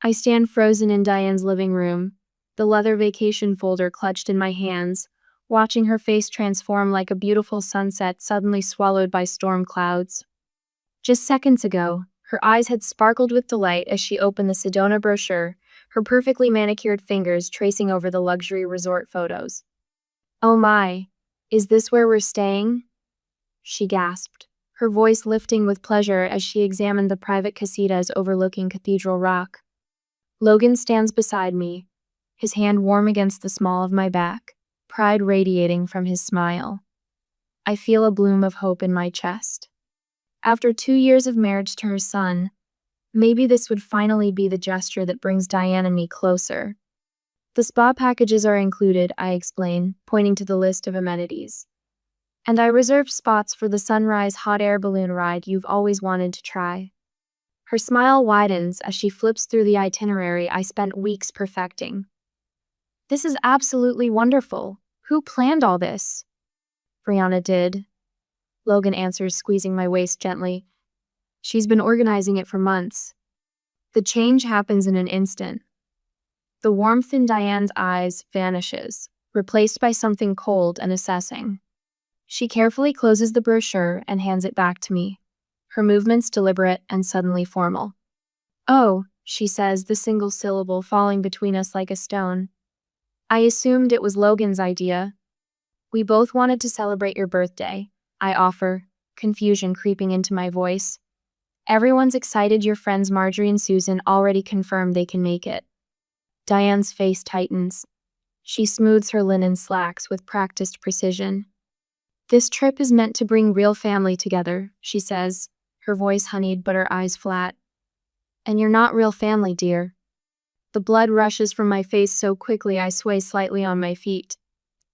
I stand frozen in Diane's living room, the leather vacation folder clutched in my hands, watching her face transform like a beautiful sunset suddenly swallowed by storm clouds. Just seconds ago, her eyes had sparkled with delight as she opened the Sedona brochure, her perfectly manicured fingers tracing over the luxury resort photos. "Oh my, is this where we're staying?" she gasped, her voice lifting with pleasure as she examined the private casitas overlooking Cathedral Rock. Logan stands beside me, his hand warm against the small of my back, pride radiating from his smile. I feel a bloom of hope in my chest. After 2 years of marriage to her son, maybe this would finally be the gesture that brings Diane and me closer. "The spa packages are included," I explain, pointing to the list of amenities. "And I reserved spots for the sunrise hot air balloon ride you've always wanted to try." Her smile widens as she flips through the itinerary I spent weeks perfecting. "This is absolutely wonderful. Who planned all this?" "Brianna did," Logan answers, squeezing my waist gently. "She's been organizing it for months." The change happens in an instant. The warmth in Diane's eyes vanishes, replaced by something cold and assessing. She carefully closes the brochure and hands it back to me, her movements deliberate and suddenly formal. "Oh," she says, the single syllable falling between us like a stone. "I assumed it was Logan's idea." "We both wanted to celebrate your birthday," I offer, confusion creeping into my voice. "Everyone's excited. Your friends Marjorie and Susan already confirmed they can make it." Diane's face tightens. She smooths her linen slacks with practiced precision. "This trip is meant to bring real family together," she says, her voice honeyed but her eyes flat. "And you're not real family, dear." The blood rushes from my face so quickly I sway slightly on my feet.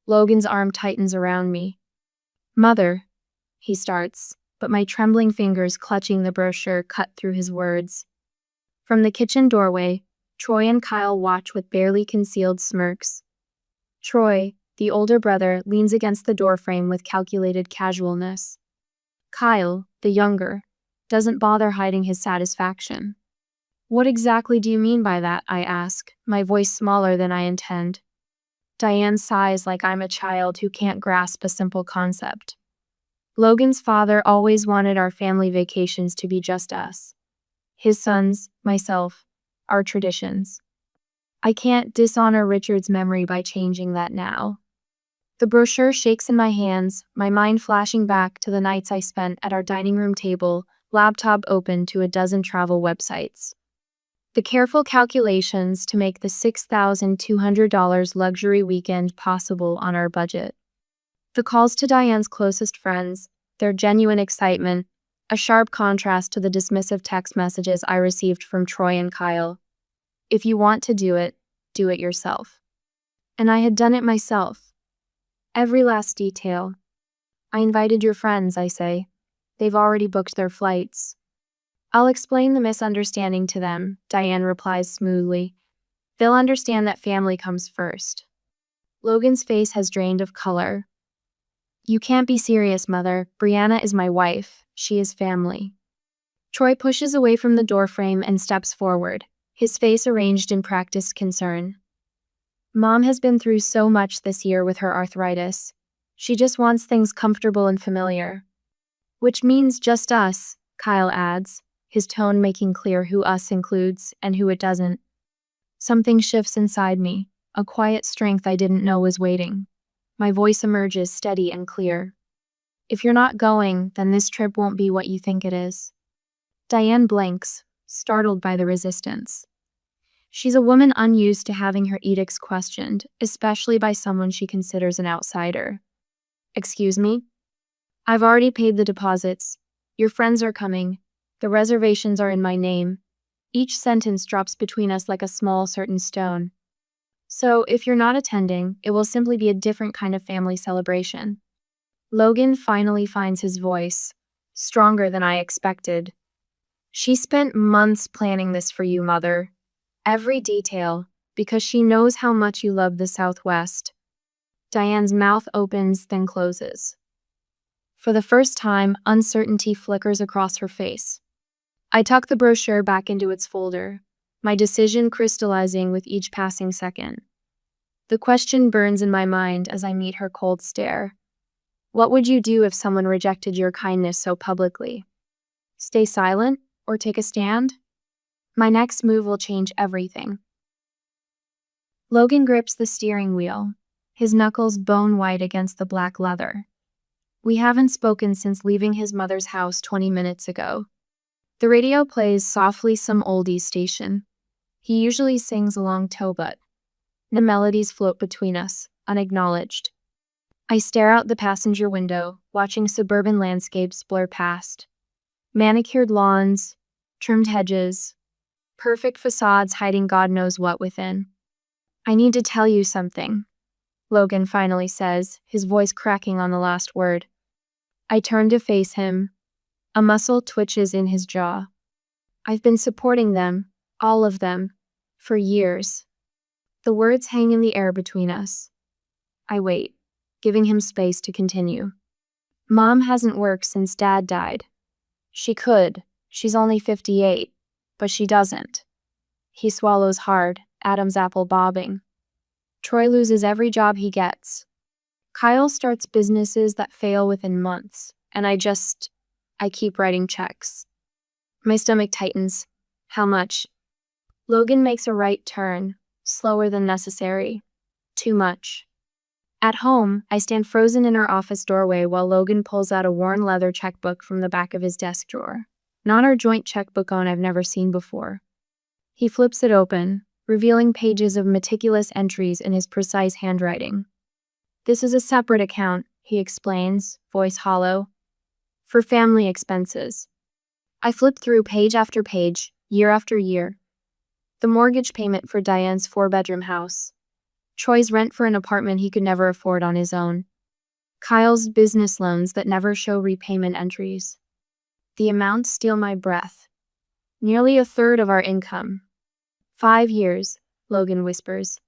Logan's arm tightens around me. "Mother," he starts, but my trembling fingers clutching the brochure cut through his words. From the kitchen doorway, Troy and Kyle watch with barely concealed smirks. Troy, the older brother, leans against the doorframe with calculated casualness. Kyle, the younger, doesn't bother hiding his satisfaction. "What exactly do you mean by that?" I ask, my voice smaller than I intend. Diane sighs like I'm a child who can't grasp a simple concept. "Logan's father always wanted our family vacations to be just us. His sons, myself, our traditions. I can't dishonor Richard's memory by changing that now." The brochure shakes in my hands, my mind flashing back to the nights I spent at our dining room table, laptop open to a dozen travel websites. The careful calculations to make the $6,200 luxury weekend possible on our budget. The calls to Diane's closest friends, their genuine excitement, a sharp contrast to the dismissive text messages I received from Troy and Kyle. "If you want to do it yourself." And I had done it myself. Every last detail. "I invited your friends," I say. "They've already booked their flights." "I'll explain the misunderstanding to them," Diane replies smoothly. "They'll understand that family comes first." Logan's face has drained of color. "You can't be serious, Mother. Brianna is my wife. She is family." Troy pushes away from the doorframe and steps forward, his face arranged in practiced concern. "Mom has been through so much this year with her arthritis. She just wants things comfortable and familiar." "Which means just us," Kyle adds, his tone making clear who us includes and who it doesn't. Something shifts inside me, a quiet strength I didn't know was waiting. My voice emerges steady and clear. "If you're not going, then this trip won't be what you think it is." Diane blinks, startled by the resistance. She's a woman unused to having her edicts questioned, especially by someone she considers an outsider. "Excuse me?" "I've already paid the deposits. Your friends are coming. The reservations are in my name." Each sentence drops between us like a small certain stone. "So, if you're not attending, it will simply be a different kind of family celebration." Logan finally finds his voice, stronger than I expected. "She spent months planning this for you, Mother. Every detail, because she knows how much you love the Southwest." Diane's mouth opens, then closes. For the first time, uncertainty flickers across her face. I tuck the brochure back into its folder. my decision crystallizing with each passing second. The question burns in my mind as I meet her cold stare. What would you do if someone rejected your kindness so publicly? Stay silent or take a stand? My next move will change everything. Logan grips the steering wheel, his knuckles bone white against the black leather. We haven't spoken since leaving his mother's house 20 minutes ago. The radio plays softly some oldies station. He usually sings along Tobut. The melodies float between us, unacknowledged. I stare out the passenger window, watching suburban landscapes blur past. Manicured lawns, trimmed hedges, perfect facades hiding God knows what within. I need to tell you something, Logan finally says, his voice cracking on the last word. I turn to face him. A muscle twitches in his jaw. I've been supporting them, all of them, for years. The words hang in the air between us. I wait, giving him space to continue. Mom hasn't worked since Dad died. She could. She's only 58, but she doesn't. He swallows hard, Adam's apple bobbing. Troy loses every job he gets. Kyle starts businesses that fail within months, and I keep writing checks. My stomach tightens. How much? Logan makes a right turn, slower than necessary. Too much. At home, I stand frozen in our office doorway while Logan pulls out a worn leather checkbook from the back of his desk drawer. Not our joint checkbook I've never seen before. He flips it open, revealing pages of meticulous entries in his precise handwriting. This is a separate account, he explains, voice hollow, for family expenses. I flip through page after page, year after year. The mortgage payment for Diane's 4-bedroom house. Troy's rent for an apartment he could never afford on his own. Kyle's business loans that never show repayment entries. The amounts steal my breath. Nearly a third of our income. 5 years, Logan whispers.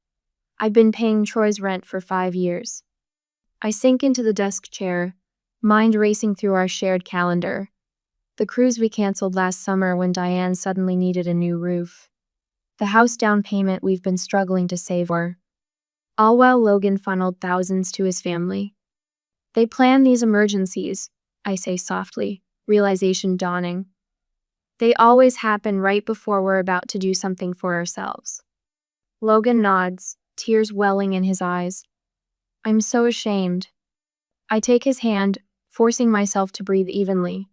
I've been paying Troy's rent for 5 years. I sink into the desk chair, mind racing through our shared calendar. The cruise we canceled last summer when Diane suddenly needed a new roof. The house down payment we've been struggling to save for. All while Logan funneled thousands to his family. They plan these emergencies, I say softly, realization dawning. They always happen right before we're about to do something for ourselves. Logan nods, tears welling in his eyes. I'm so ashamed. I take his hand, forcing myself to breathe evenly.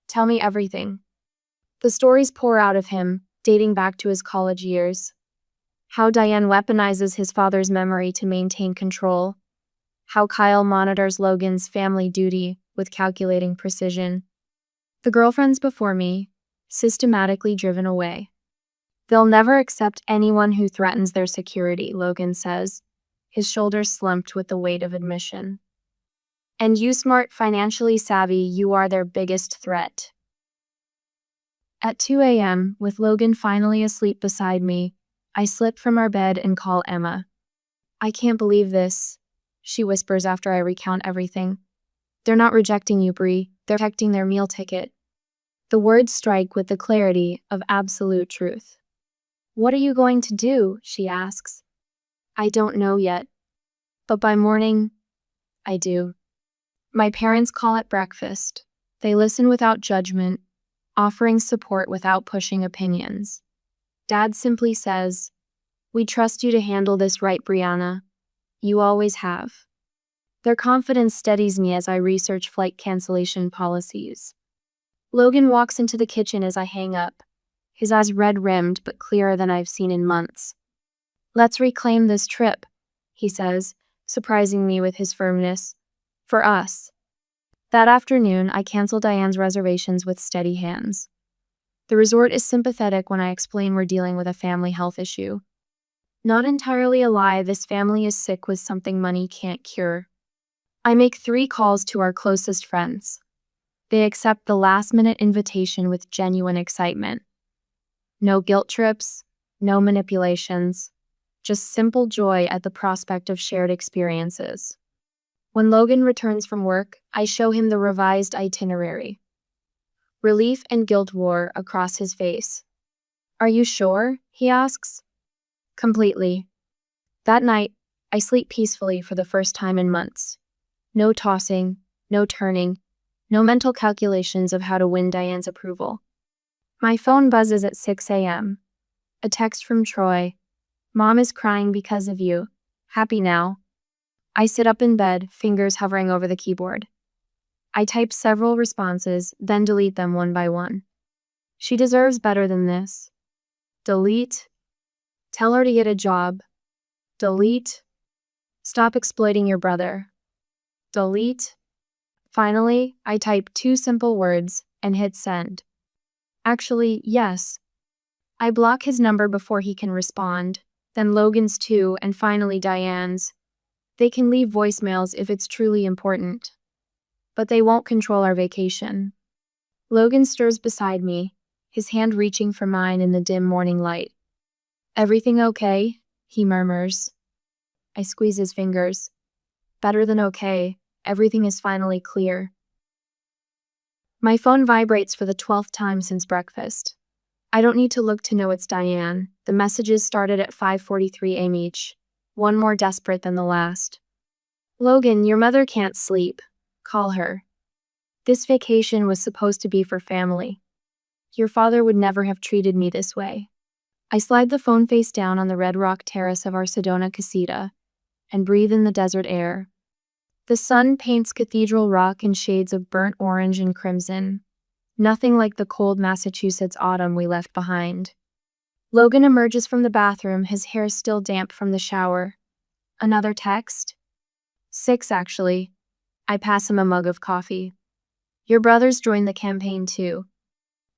Tell me everything. The stories pour out of him, dating back to his college years. How Diane weaponizes his father's memory to maintain control. How Kyle monitors Logan's family duty with calculating precision. The girlfriends before me, systematically driven away. They'll never accept anyone who threatens their security, Logan says, his shoulders slumped with the weight of admission. And you smart, financially savvy, you are their biggest threat. At 2 a.m., with Logan finally asleep beside me, I slip from our bed and call Emma. I can't believe this, she whispers after I recount everything. They're not rejecting you, Bree. They're protecting their meal ticket. The words strike with the clarity of absolute truth. What are you going to do? She asks. I don't know yet. But by morning, I do. My parents call at breakfast. They listen without judgment, offering support without pushing opinions. Dad simply says, "We trust you to handle this right, Brianna. You always have." Their confidence steadies me as I research flight cancellation policies. Logan walks into the kitchen as I hang up, his eyes red-rimmed but clearer than I've seen in months. Let's reclaim this trip, he says, surprising me with his firmness. For us. That afternoon, I cancel Diane's reservations with steady hands. The resort is sympathetic when I explain we're dealing with a family health issue. Not entirely a lie, this family is sick with something money can't cure. I make 3 calls to our closest friends. They accept the last-minute invitation with genuine excitement. No guilt trips, no manipulations, just simple joy at the prospect of shared experiences. When Logan returns from work, I show him the revised itinerary. Relief and guilt war across his face. Are you sure? He asks. Completely. That night, I sleep peacefully for the first time in months. No tossing, no turning, no mental calculations of how to win Diane's approval. My phone buzzes at 6 a.m. A text from Troy. Mom is crying because of you. Happy now? I sit up in bed, fingers hovering over the keyboard. I type several responses, then delete them one by one. She deserves better than this. Delete. Tell her to get a job. Delete. Stop exploiting your brother. Delete. Finally, I type 2 simple words and hit send. Actually, yes. I block his number before he can respond, then Logan's too, and finally Diane's. They can leave voicemails if it's truly important. But they won't control our vacation. Logan stirs beside me, his hand reaching for mine in the dim morning light. Everything okay? He murmurs. I squeeze his fingers. Better than okay. Everything is finally clear. My phone vibrates for the 12th time since breakfast. I don't need to look to know it's Diane. The messages started at 5:43 a.m. each, one more desperate than the last. Logan, your mother can't sleep. Call her. This vacation was supposed to be for family. Your father would never have treated me this way. I slide the phone face down on the red rock terrace of our Sedona casita and breathe in the desert air. The sun paints Cathedral Rock in shades of burnt orange and crimson, nothing like the cold Massachusetts autumn we left behind. Logan emerges from the bathroom, his hair still damp from the shower. Another text? 6, actually. I pass him a mug of coffee. Your brother's joined the campaign too.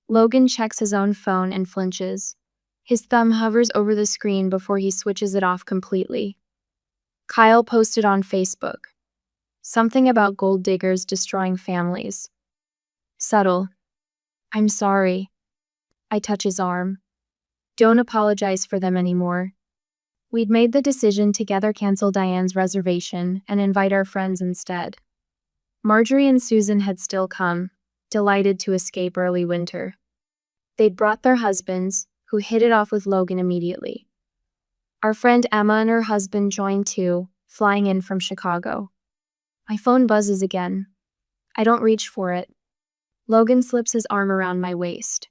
Logan checks his own phone and flinches. His thumb hovers over the screen before he switches it off completely. Kyle posted on Facebook. Something about gold diggers destroying families. Subtle. I'm sorry. I touch his arm. Don't apologize for them anymore. We'd made the decision to together cancel Diane's reservation and invite our friends instead. Marjorie and Susan had still come, delighted to escape early winter. They'd brought their husbands, who hit it off with Logan immediately. Our friend Emma and her husband joined too, flying in from Chicago. My phone buzzes again. I don't reach for it. Logan slips his arm around my waist.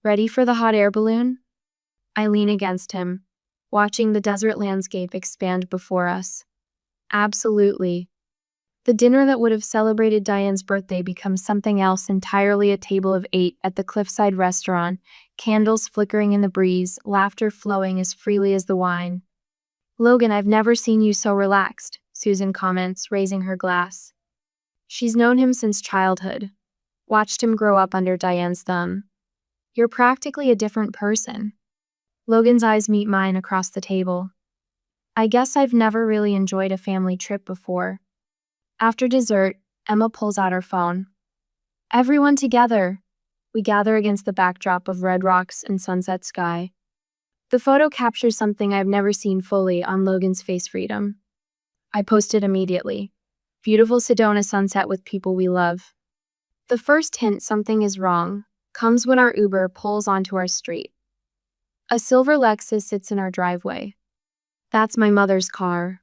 Ready for the hot air balloon? I lean against him, watching the desert landscape expand before us. Absolutely. The dinner that would have celebrated Diane's birthday becomes something else entirely, a table of 8 at the cliffside restaurant, candles flickering in the breeze, laughter flowing as freely as the wine. Logan, I've never seen you so relaxed, Susan comments, raising her glass. She's known him since childhood, watched him grow up under Diane's thumb. You're practically a different person. Logan's eyes meet mine across the table. I guess I've never really enjoyed a family trip before. After dessert, Emma pulls out her phone. Everyone together. We gather against the backdrop of red rocks and sunset sky. The photo captures something I've never seen fully on Logan's face. Freedom. I post it immediately. Beautiful Sedona sunset with people we love. The first hint something is wrong comes when our Uber pulls onto our street. A silver Lexus sits in our driveway. That's my mother's car,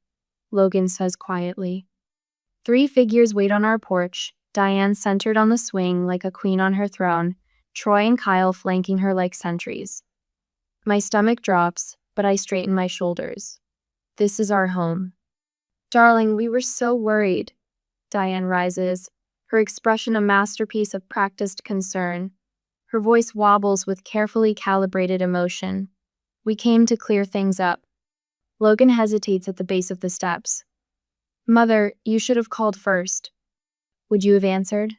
Logan says quietly. 3 figures wait on our porch, Diane centered on the swing like a queen on her throne, Troy and Kyle flanking her like sentries. My stomach drops, but I straighten my shoulders. This is our home. Darling, we were so worried. Diane rises, her expression a masterpiece of practiced concern. Her voice wobbles with carefully calibrated emotion. We came to clear things up. Logan hesitates at the base of the steps. Mother, you should have called first. Would you have answered?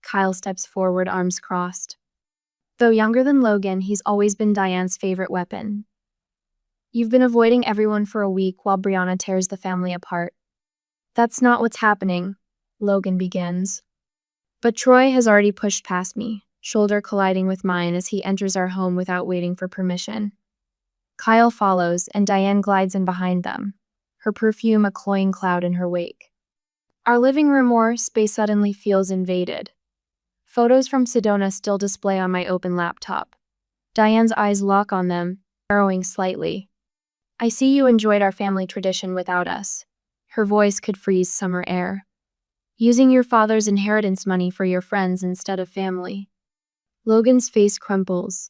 Kyle steps forward, arms crossed. Though younger than Logan, he's always been Diane's favorite weapon. You've been avoiding everyone for a week while Brianna tears the family apart. That's not what's happening, Logan begins. But Troy has already pushed past me, shoulder colliding with mine as he enters our home without waiting for permission. Kyle follows, and Diane glides in behind them, her perfume a cloying cloud in her wake. Our living room space suddenly feels invaded. Photos from Sedona still display on my open laptop. Diane's eyes lock on them, narrowing slightly. I see you enjoyed our family tradition without us. Her voice could freeze summer air. Using your father's inheritance money for your friends instead of family. Logan's face crumples.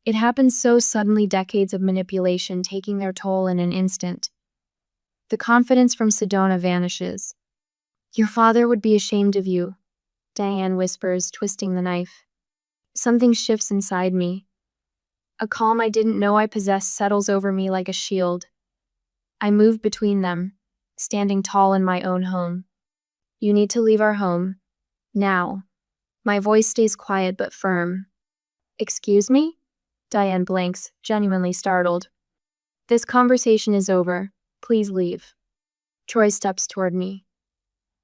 It happens so suddenly, decades of manipulation taking their toll in an instant. The confidence from Sedona vanishes. Your father would be ashamed of you, Diane whispers, twisting the knife. Something shifts inside me. A calm I didn't know I possessed settles over me like a shield. I move between them, standing tall in my own home. You need to leave our home. Now. My voice stays quiet but firm. Excuse me? Diane blinks, genuinely startled. This conversation is over. Please leave. Troy steps toward me.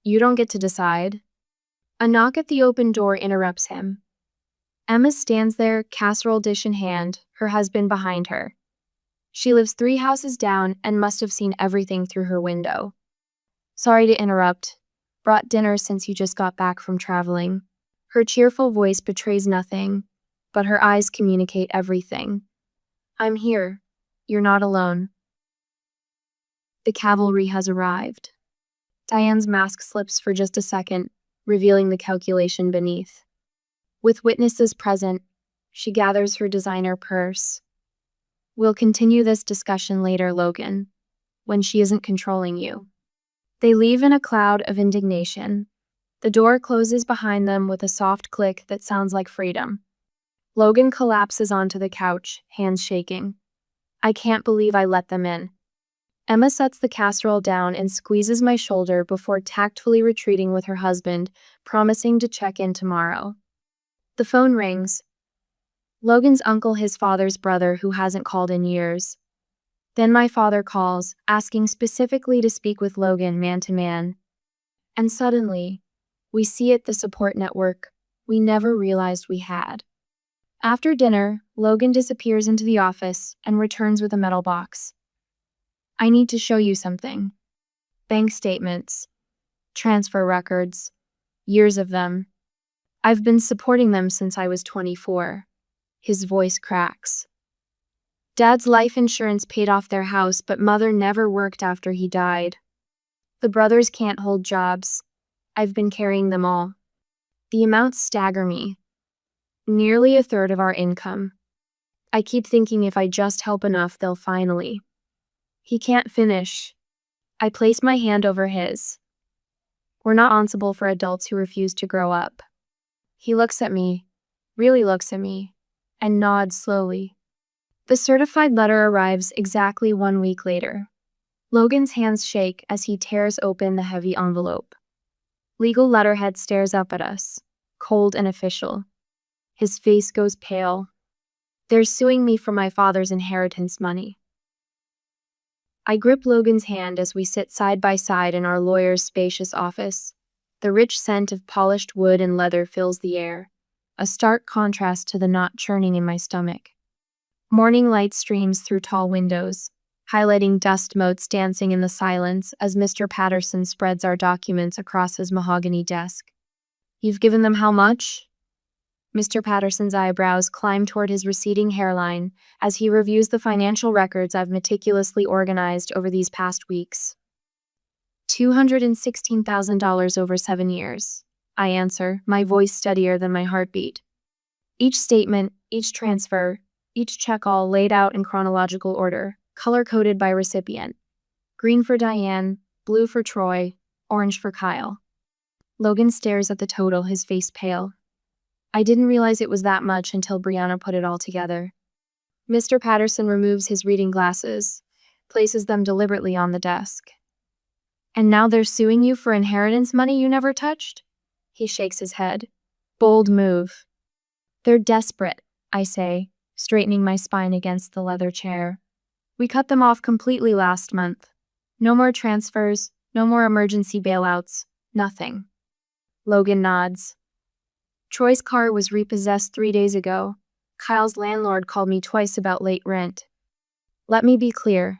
You don't get to decide. A knock at the open door interrupts him. Emma stands there, casserole dish in hand, her husband behind her. She lives 3 houses down and must have seen everything through her window. Sorry to interrupt. Brought dinner since you just got back from traveling. Her cheerful voice betrays nothing, but her eyes communicate everything. I'm here. You're not alone. The cavalry has arrived. Diane's mask slips for just a second, revealing the calculation beneath. With witnesses present, she gathers her designer purse. We'll continue this discussion later, Logan, when she isn't controlling you. They leave in a cloud of indignation. The door closes behind them with a soft click that sounds like freedom. Logan collapses onto the couch, hands shaking. I can't believe I let them in. Emma sets the casserole down and squeezes my shoulder before tactfully retreating with her husband, promising to check in tomorrow. The phone rings. Logan's uncle, his father's brother, who hasn't called in years. Then my father calls, asking specifically to speak with Logan man-to-man. And suddenly, we see the support network we never realized we had. After dinner, Logan disappears into the office and returns with a metal box. I need to show you something. Bank statements. Transfer records. Years of them. I've been supporting them since I was 24. His voice cracks. Dad's life insurance paid off their house, but Mother never worked after he died. The brothers can't hold jobs. I've been carrying them all. The amounts stagger me. Nearly a third of our income. I keep thinking if I just help enough, they'll finally. He can't finish. I place my hand over his. We're not responsible for adults who refuse to grow up. He looks at me, really looks at me, and nods slowly. The certified letter arrives exactly 1 week later. Logan's hands shake as he tears open the heavy envelope. Legal letterhead stares up at us, cold and official. His face goes pale. They're suing me for my father's inheritance money. I grip Logan's hand as we sit side by side in our lawyer's spacious office. The rich scent of polished wood and leather fills the air, a stark contrast to the knot churning in my stomach. Morning light streams through tall windows, highlighting dust motes dancing in the silence as Mr. Patterson spreads our documents across his mahogany desk. You've given them how much? Mr. Patterson's eyebrows climb toward his receding hairline as he reviews the financial records I've meticulously organized over these past weeks. $216,000 over 7 years, I answer, my voice steadier than my heartbeat. Each statement, each transfer, each check all laid out in chronological order, color-coded by recipient. Green for Diane, blue for Troy, orange for Kyle. Logan stares at the total, his face pale. I didn't realize it was that much until Brianna put it all together. Mr. Patterson removes his reading glasses, places them deliberately on the desk. And now they're suing you for inheritance money you never touched? He shakes his head. Bold move. They're desperate, I say, straightening my spine against the leather chair. We cut them off completely last month. No more transfers, no more emergency bailouts, nothing. Logan nods. Troy's car was repossessed 3 days ago. Kyle's landlord called me twice about late rent. Let me be clear.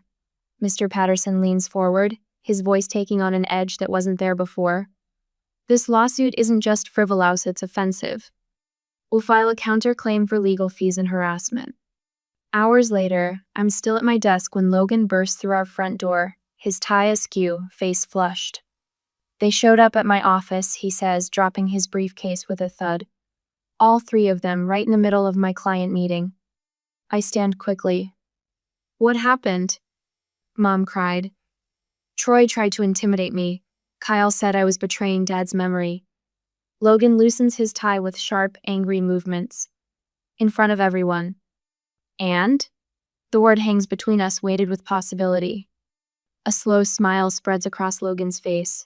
Mr. Patterson leans forward, his voice taking on an edge that wasn't there before. This lawsuit isn't just frivolous, it's offensive. We'll file a counterclaim for legal fees and harassment. Hours later, I'm still at my desk when Logan burst through our front door, his tie askew, face flushed. They showed up at my office, he says, dropping his briefcase with a thud. All three of them right in the middle of my client meeting. I stand quickly. What happened? Mom cried. Troy tried to intimidate me. Kyle said I was betraying Dad's memory. Logan loosens his tie with sharp, angry movements. In front of everyone. And? The word hangs between us, weighted with possibility. A slow smile spreads across Logan's face.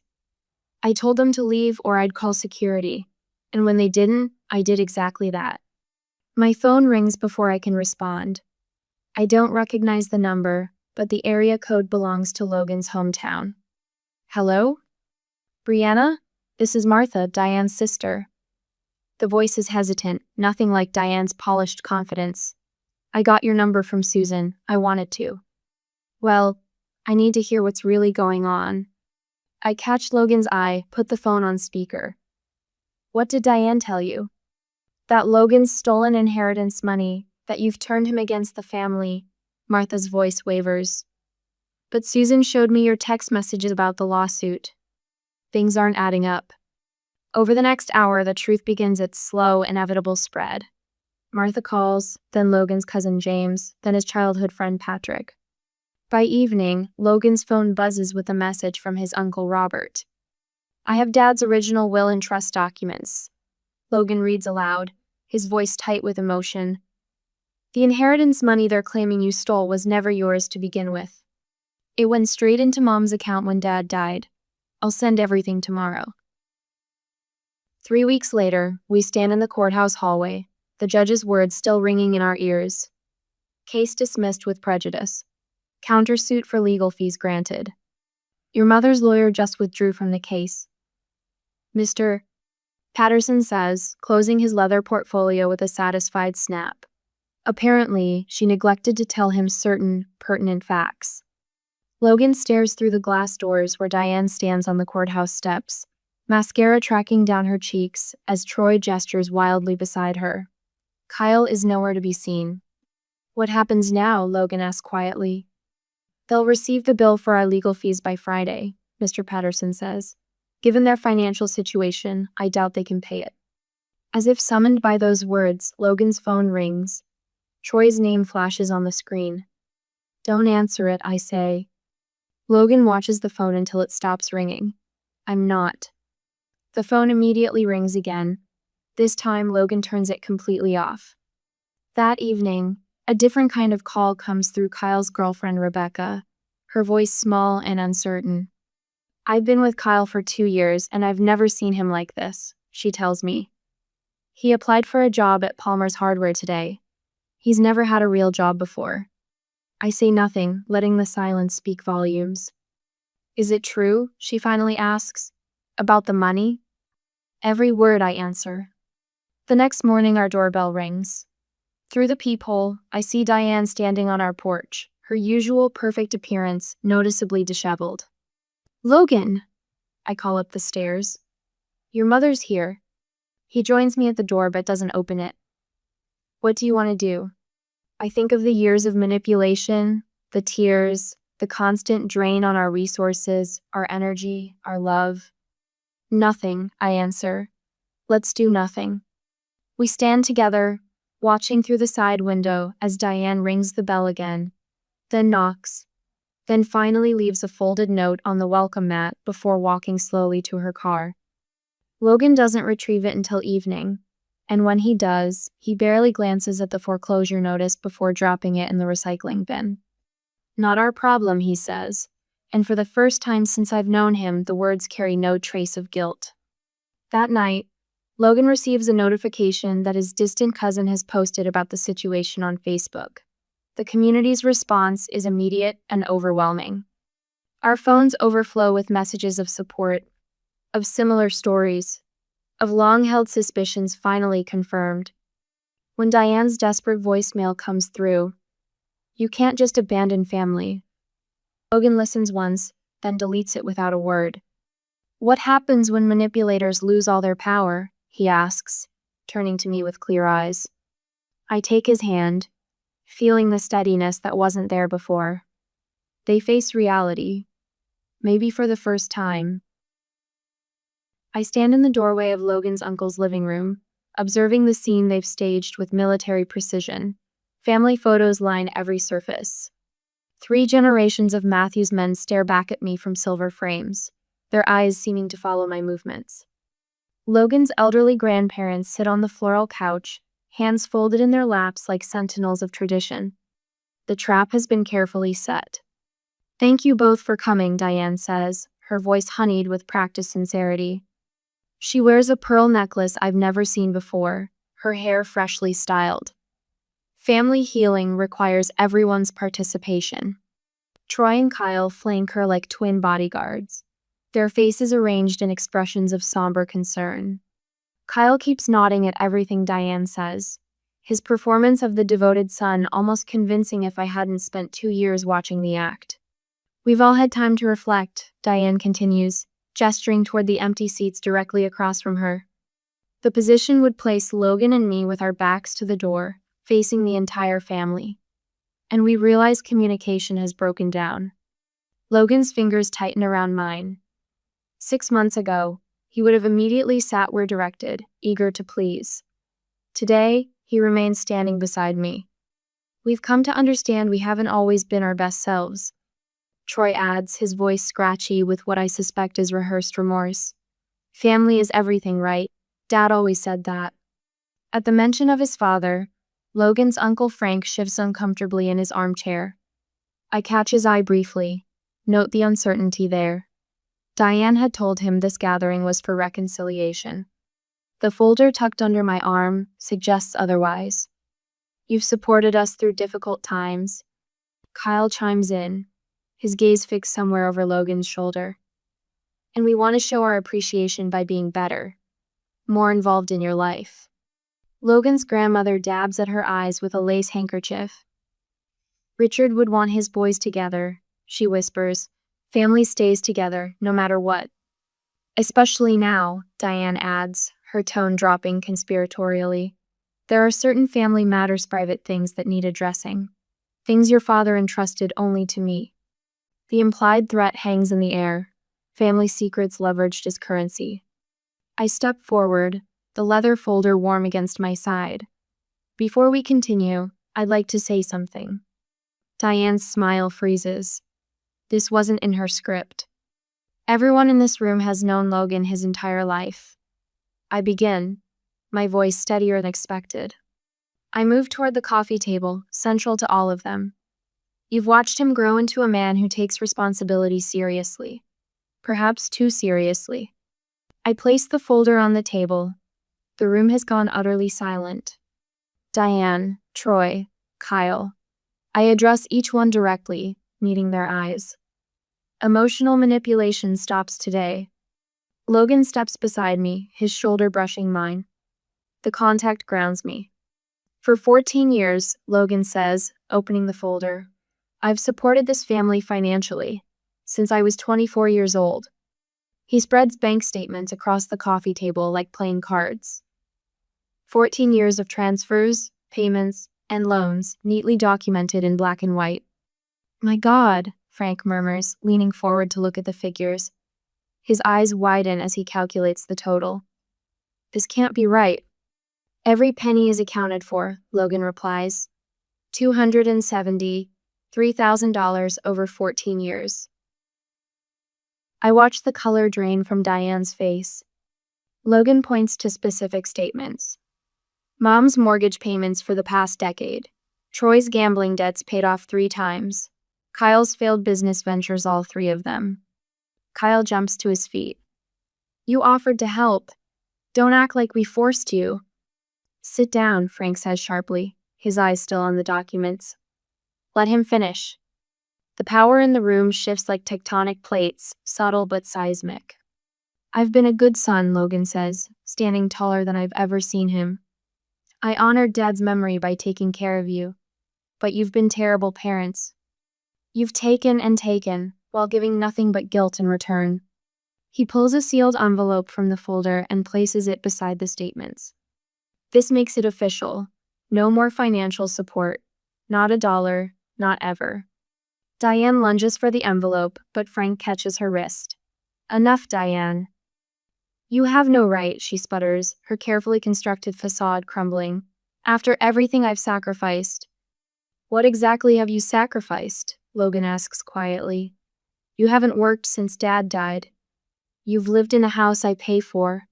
I told them to leave or I'd call security. And when they didn't, I did exactly that. My phone rings before I can respond. I don't recognize the number, but the area code belongs to Logan's hometown. Hello? Brianna? This is Martha, Diane's sister. The voice is hesitant, nothing like Diane's polished confidence. I got your number from Susan. I wanted to. Well, I need to hear what's really going on. I catch Logan's eye, put the phone on speaker. What did Diane tell you? That Logan's stolen inheritance money, that you've turned him against the family. Martha's voice wavers. But Susan showed me your text messages about the lawsuit. Things aren't adding up. Over the next hour, the truth begins its slow, inevitable spread. Martha calls, then Logan's cousin James, then his childhood friend Patrick. By evening, Logan's phone buzzes with a message from his uncle Robert. I have Dad's original will and trust documents. Logan reads aloud, his voice tight with emotion. The inheritance money they're claiming you stole was never yours to begin with. It went straight into Mom's account when Dad died. I'll send everything tomorrow. 3 weeks later, we stand in the courthouse hallway, the judge's words still ringing in our ears. Case dismissed with prejudice. Countersuit for legal fees granted. Your mother's lawyer just withdrew from the case. Mr. Patterson says, closing his leather portfolio with a satisfied snap. Apparently, she neglected to tell him certain, pertinent facts. Logan stares through the glass doors where Diane stands on the courthouse steps, mascara tracking down her cheeks as Troy gestures wildly beside her. Kyle is nowhere to be seen. What happens now? Logan asks quietly. They'll receive the bill for our legal fees by Friday, Mr. Patterson says. Given their financial situation, I doubt they can pay it. As if summoned by those words, Logan's phone rings. Troy's name flashes on the screen. Don't answer it, I say. Logan watches the phone until it stops ringing. I'm not. The phone immediately rings again. This time, Logan turns it completely off. That evening, a different kind of call comes through Kyle's girlfriend, Rebecca, her voice small and uncertain. I've been with Kyle for 2 years, and I've never seen him like this, she tells me. He applied for a job at Palmer's Hardware today. He's never had a real job before. I say nothing, letting the silence speak volumes. Is it true? She finally asks. About the money? Every word, I answer. The next morning, our doorbell rings. Through the peephole, I see Diane standing on our porch, her usual perfect appearance noticeably disheveled. Logan! I call up the stairs. Your mother's here. He joins me at the door but doesn't open it. What do you want to do? I think of the years of manipulation, the tears, the constant drain on our resources, our energy, our love. Nothing, I answer. Let's do nothing. We stand together, watching through the side window as Diane rings the bell again, then knocks, then finally leaves a folded note on the welcome mat before walking slowly to her car. Logan doesn't retrieve it until evening, and when he does, he barely glances at the foreclosure notice before dropping it in the recycling bin. Not our problem, he says, and for the first time since I've known him, the words carry no trace of guilt. That night, Logan receives a notification that his distant cousin has posted about the situation on Facebook. The community's response is immediate and overwhelming. Our phones overflow with messages of support, of similar stories, of long-held suspicions finally confirmed. When Diane's desperate voicemail comes through, "You can't just abandon family." Logan listens once, then deletes it without a word. What happens when manipulators lose all their power? He asks. turning to me with clear eyes. I take his hand, feeling the steadiness that wasn't there before. They face reality, maybe for the first time. I stand in the doorway of Logan's uncle's living room, observing the scene they've staged with military precision. Family photos line every surface. 3 generations of Matthew's men stare back at me from silver frames, their eyes seeming to follow my movements. Logan's elderly grandparents sit on the floral couch, hands folded in their laps like sentinels of tradition. The trap has been carefully set. "Thank you both for coming," Diane says, her voice honeyed with practiced sincerity. She wears a pearl necklace I've never seen before, her hair freshly styled. Family healing requires everyone's participation. Troy and Kyle flank her like twin bodyguards, their faces arranged in expressions of somber concern. Kyle keeps nodding at everything Diane says, his performance of the devoted son almost convincing if I hadn't spent 2 years watching the act. "We've all had time to reflect," Diane continues, gesturing toward the empty seats directly across from her. The position would place Logan and me with our backs to the door, facing the entire family. And we realize communication has broken down. Logan's fingers tighten around mine. 6 months ago, he would have immediately sat where directed, eager to please. Today, he remains standing beside me. "We've come to understand we haven't always been our best selves," Troy adds, his voice scratchy with what I suspect is rehearsed remorse. "Family is everything, right? Dad always said that." At the mention of his father, Logan's Uncle Frank shifts uncomfortably in his armchair. I catch his eye briefly, note the uncertainty there. Diane had told him this gathering was for reconciliation. The folder tucked under my arm suggests otherwise. "You've supported us through difficult times." Kyle chimes in, his gaze fixed somewhere over Logan's shoulder. "And we want to show our appreciation by being better, more involved in your life." Logan's grandmother dabs at her eyes with a lace handkerchief. "Richard would want his boys together," she whispers. "Family stays together, no matter what." "Especially now," Diane adds, her tone dropping conspiratorially. "There are certain family matters, private things that need addressing. Things your father entrusted only to me." The implied threat hangs in the air, family secrets leveraged as currency. I step forward, the leather folder warm against my side. "Before we continue, I'd like to say something." Diane's smile freezes. This wasn't in her script. Everyone in this room has known Logan his entire life. I begin, my voice steadier than expected. I move toward the coffee table, central to all of them. "You've watched him grow into a man who takes responsibility seriously. Perhaps too seriously." I place the folder on the table. The room has gone utterly silent. Diane, Troy, Kyle. I address each one directly, meeting their eyes. Emotional manipulation stops today. Logan steps beside me, his shoulder brushing mine. The contact grounds me. "For 14 years, Logan says, opening the folder, I've supported this family financially, since I was 24 years old." He spreads bank statements across the coffee table like playing cards. 14 years of transfers, payments, and loans, neatly documented in black and white. "My God," Frank murmurs, leaning forward to look at the figures. His eyes widen as he calculates the total. "This can't be right." "Every penny is accounted for," Logan replies. $273,000 over 14 years. I watch the color drain from Diane's face. Logan points to specific statements. Mom's mortgage payments for the past decade. Troy's gambling debts paid off 3 times. Kyle's failed business ventures, all 3 of them. Kyle jumps to his feet. "You offered to help. Don't act like we forced you." "Sit down," Frank says sharply, his eyes still on the documents. "Let him finish." The power in the room shifts like tectonic plates, subtle but seismic. "I've been a good son," Logan says, standing taller than I've ever seen him. "I honored Dad's memory by taking care of you. But you've been terrible parents. You've taken and taken, while giving nothing but guilt in return." He pulls a sealed envelope from the folder and places it beside the statements. This makes it official. No more financial support. Not a dollar, not ever. Diane lunges for the envelope, but Frank catches her wrist. Enough, Diane. You have no right, she sputters, her carefully constructed facade crumbling. After everything I've sacrificed. What exactly have you sacrificed? Logan asks quietly. You haven't worked since Dad died. You've lived in a house I pay for.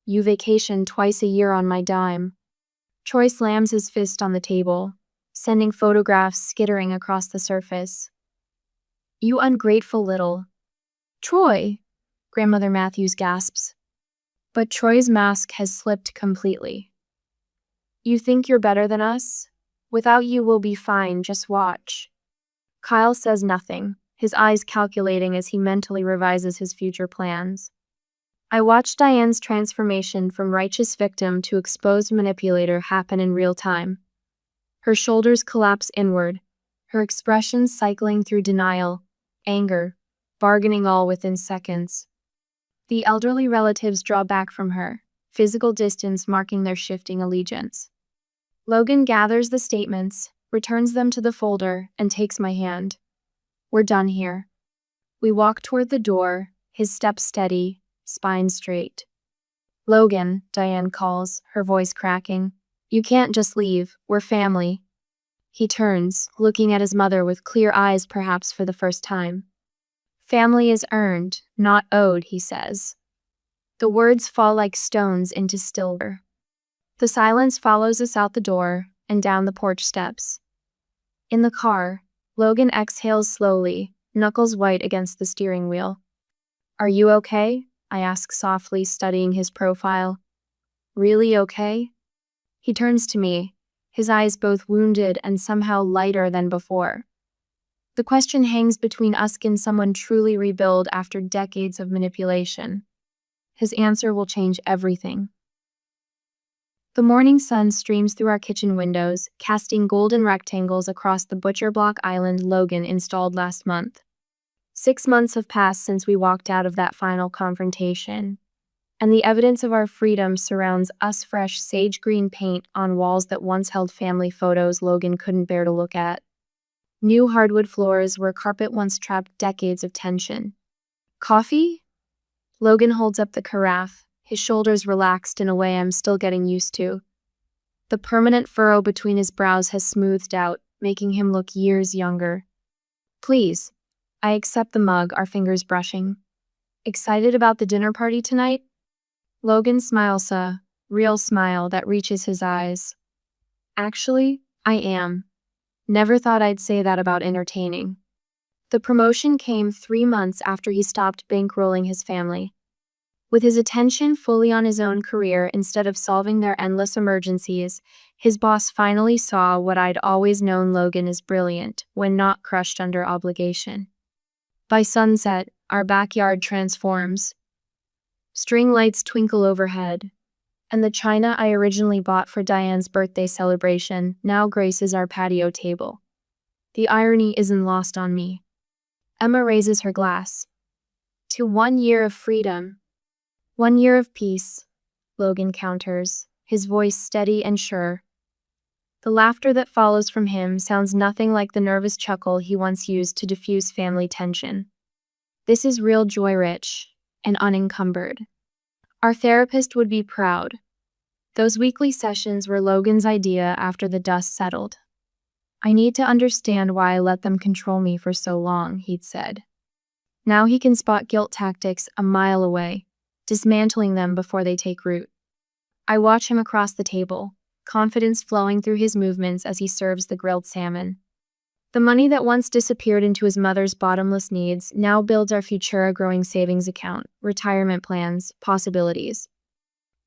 You vacation twice a year on my dime. Troy slams his fist on the table, sending photographs skittering across the surface. You ungrateful little. Troy, Grandmother Matthews gasps. But Troy's mask has slipped completely. You think you're better than us? Without you we'll be fine, just watch. Kyle says nothing, his eyes calculating as he mentally revises his future plans. I watched Diane's transformation from righteous victim to exposed manipulator happen in real time. Her shoulders collapse inward, her expressions cycling through denial, anger, bargaining all within seconds. The elderly relatives draw back from her, physical distance marking their shifting allegiance. Logan gathers the statements, returns them to the folder, and takes my hand. We're done here. We walk toward the door, his steps steady, spine straight. Logan, Diane calls, her voice cracking. You can't just leave, we're family. He turns, looking at his mother with clear eyes perhaps for the first time. Family is earned, not owed, he says. The words fall like stones into still air. The silence follows us out the door and down the porch steps. In the car, Logan exhales slowly, knuckles white against the steering wheel. Are you okay? I ask softly, studying his profile. Really okay? He turns to me, his eyes both wounded and somehow lighter than before. The question hangs between us and someone truly rebuild after decades of manipulation. His answer will change everything. The morning sun streams through our kitchen windows, casting golden rectangles across the butcher block island Logan installed last month. 6 months have passed since we walked out of that final confrontation, and the evidence of our freedom surrounds us fresh sage green paint on walls that once held family photos Logan couldn't bear to look at. New hardwood floors where carpet once trapped decades of tension. Coffee? Logan holds up the carafe, his shoulders relaxed in a way I'm still getting used to. The permanent furrow between his brows has smoothed out, making him look years younger. Please. I accept the mug, our fingers brushing. Excited about the dinner party tonight? Logan smiles a real smile that reaches his eyes. Actually, I am. Never thought I'd say that about entertaining. The promotion came 3 months after he stopped bankrolling his family. With his attention fully on his own career instead of solving their endless emergencies, his boss finally saw what I'd always known Logan is brilliant when not crushed under obligation. By sunset, our backyard transforms. String lights twinkle overhead, and the china I originally bought for Diane's birthday celebration now graces our patio table. The irony isn't lost on me. Emma raises her glass. To 1 year of freedom. 1 year of peace, Logan counters, his voice steady and sure. The laughter that follows from him sounds nothing like the nervous chuckle he once used to diffuse family tension. This is real joy rich and unencumbered. Our therapist would be proud. Those weekly sessions were Logan's idea after the dust settled. I need to understand why I let them control me for so long, he'd said. Now he can spot guilt tactics a mile away, dismantling them before they take root. I watch him across the table, confidence flowing through his movements as he serves the grilled salmon. The money that once disappeared into his mother's bottomless needs now builds our Futura-growing savings account, retirement plans, possibilities.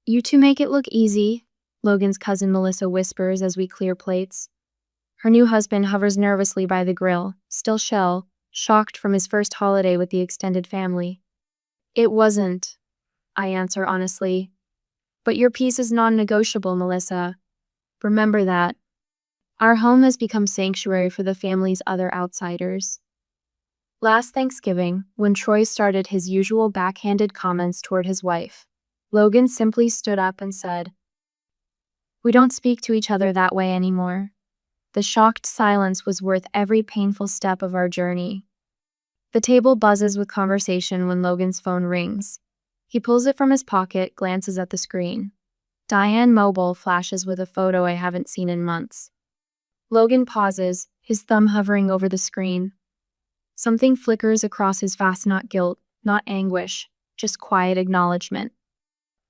You two make it look easy, Logan's cousin Melissa whispers as we clear plates. Her new husband hovers nervously by the grill, still shocked from his first holiday with the extended family. It wasn't, I answer honestly. But your piece is non-negotiable, Melissa. Remember that. Our home has become sanctuary for the family's other outsiders. Last Thanksgiving, when Troy started his usual backhanded comments toward his wife, Logan simply stood up and said, We don't speak to each other that way anymore. The shocked silence was worth every painful step of our journey. The table buzzes with conversation when Logan's phone rings. He pulls it from his pocket, glances at the screen. Diane Mobile flashes with a photo I haven't seen in months. Logan pauses, his thumb hovering over the screen. Something flickers across his face, not guilt, not anguish, just quiet acknowledgement.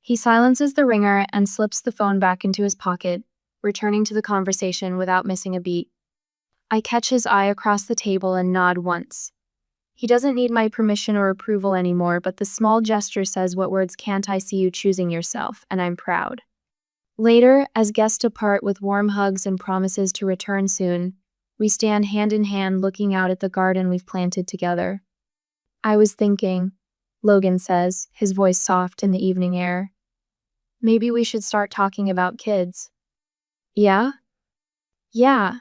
He silences the ringer and slips the phone back into his pocket, returning to the conversation without missing a beat. I catch his eye across the table and nod once. He doesn't need my permission or approval anymore, but the small gesture says what words can't. I see you choosing yourself, and I'm proud. Later, as guests depart with warm hugs and promises to return soon, we stand hand in hand looking out at the garden we've planted together. I was thinking, Logan says, his voice soft in the evening air. Maybe we should start talking about kids. Yeah? Yeah.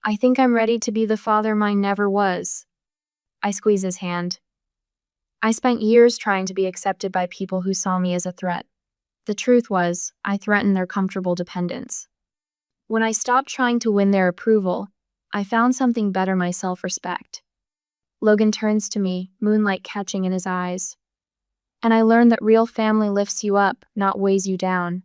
I think I'm ready to be the father mine never was. I squeeze his hand. I spent years trying to be accepted by people who saw me as a threat. The truth was, I threatened their comfortable dependence. When I stopped trying to win their approval, I found something better: my self-respect. Logan turns to me, moonlight catching in his eyes. And I learned that real family lifts you up, not weighs you down.